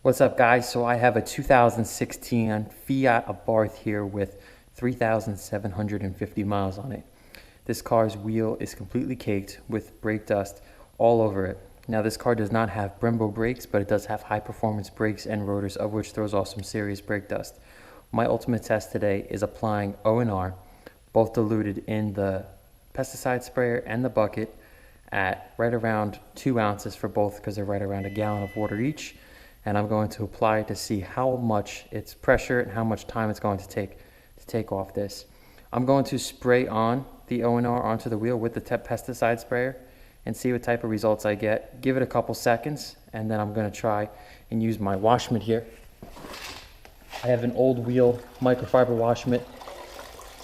What's up, guys? So I have a 2016 Fiat Abarth here with 3,750 miles on it. This car's wheel is completely caked with brake dust all over it. Now this car does not have Brembo brakes, but it does have high performance brakes and rotors, of which throws off some serious brake dust. My ultimate test today is applying ONR, both diluted in the pesticide sprayer and the bucket at right around 2 ounces for both, because they're right around a gallon of water each. And I'm going to apply it to see how much its pressure and how much time it's going to take off this. I'm going to spray on the ONR onto the wheel with the pesticide sprayer and see what type of results I get. Give it a couple seconds, and then I'm going to try and use my wash mitt here. I have an old wheel microfiber wash mitt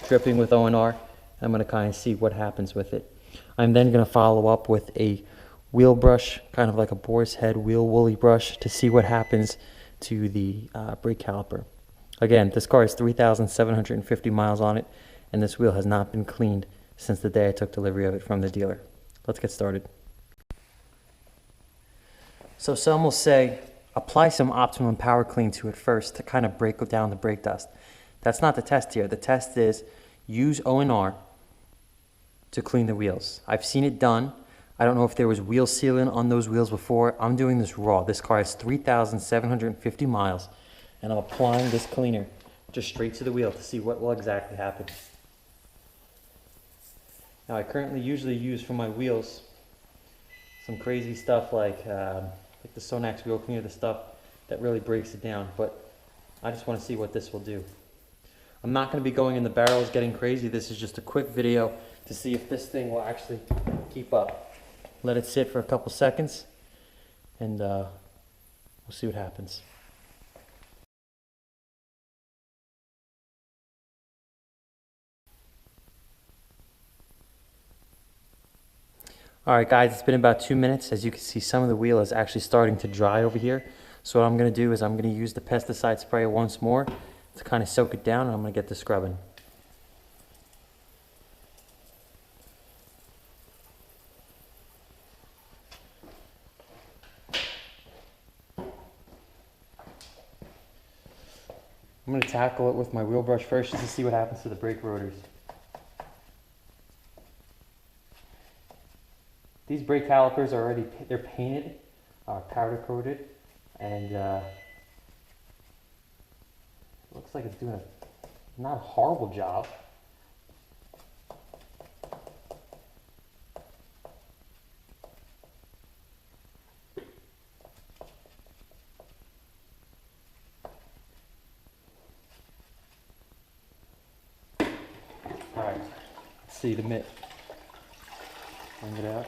dripping with ONR. I'm going to kind of see what happens with it. I'm then going to follow up with a wheel brush, kind of like a boar's head wheel woolly brush, to see what happens to the brake caliper. Again, this car has 3,750 miles on it, and this wheel has not been cleaned since the day I took delivery of it from the dealer. Let's get started. So some will say, apply some Optimum Power Clean to it first to kind of break down the brake dust. That's not the test here. The test is use ONR to clean the wheels. I've seen it done. I don't know if there was wheel sealant on those wheels before. I'm doing this raw. This car has 3,750 miles, and I'm applying this cleaner just straight to the wheel to see what will exactly happen. Now, I currently usually use for my wheels some crazy stuff like the Sonax wheel cleaner, the stuff that really breaks it down, but I just want to see what this will do. I'm not going to be going in the barrels getting crazy. This is just a quick video to see if this thing will actually keep up. Let it sit for a couple seconds, and we'll see what happens. All right, guys, it's been about 2 minutes. As you can see, some of the wheel is actually starting to dry over here. So what I'm going to do is I'm going to use the pesticide sprayer once more to kind of soak it down, and I'm going to get to scrubbing. I'm going to tackle it with my wheel brush first just to see what happens to the brake rotors. These brake calipers are already, they're painted, powder coated, and it looks like it's doing not a horrible job. Alright, let's see the mitt. Bring it out.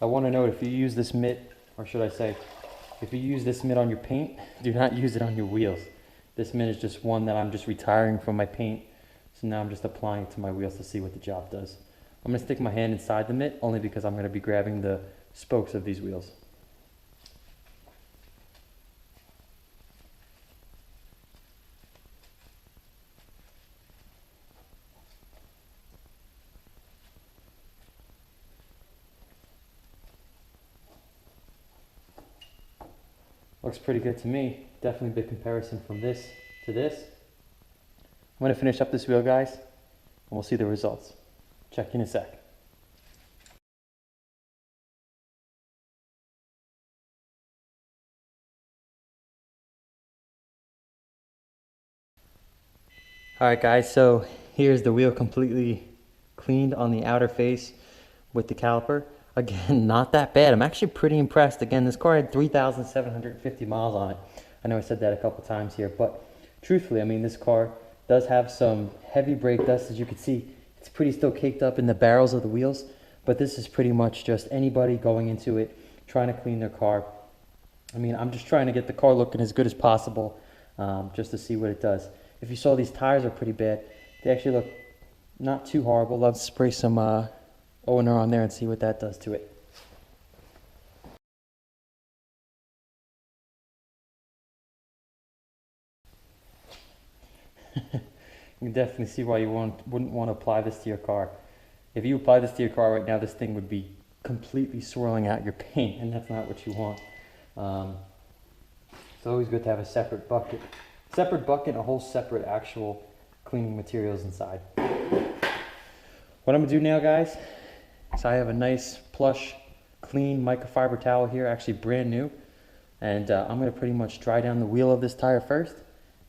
I want to note, if you use this mitt, or should I say, if you use this mitt on your paint, do not use it on your wheels. This mitt is just one that I'm just retiring from my paint, so now I'm just applying it to my wheels to see what the job does. I'm going to stick my hand inside the mitt only because I'm going to be grabbing the spokes of these wheels. Looks pretty good to me. Definitely a big comparison from this to this. I'm going to finish up this wheel, guys, and we'll see the results. Check in a sec. Alright, guys, so here's the wheel completely cleaned on the outer face with the caliper. Again, not that bad. I'm actually pretty impressed. Again, this car had 3,750 miles on it. I know I said that a couple times here, but truthfully, I mean, this car does have some heavy brake dust. As you can see, it's pretty still caked up in the barrels of the wheels, but this is pretty much just anybody going into it, trying to clean their car. I mean, I'm just trying to get the car looking as good as possible, just to see what it does. If you saw, these tires are pretty bad. They actually look not too horrible. Let's spray some ONR on there and see what that does to it. You can definitely see why you wouldn't want to apply this to your car. If you apply this to your car right now, this thing would be completely swirling out your paint, and that's not what you want. It's always good to have a separate bucket. Separate bucket and a whole separate actual cleaning materials inside. What I'm gonna do now, guys, is I have a nice plush, clean microfiber towel here, actually brand new. And I'm gonna pretty much dry down the wheel of this tire first,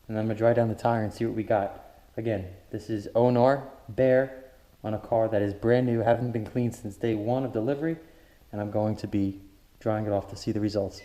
and then I'm gonna dry down the tire and see what we got. Again, this is ONR bare on a car that is brand new, haven't been cleaned since day one of delivery, and I'm going to be drying it off to see the results.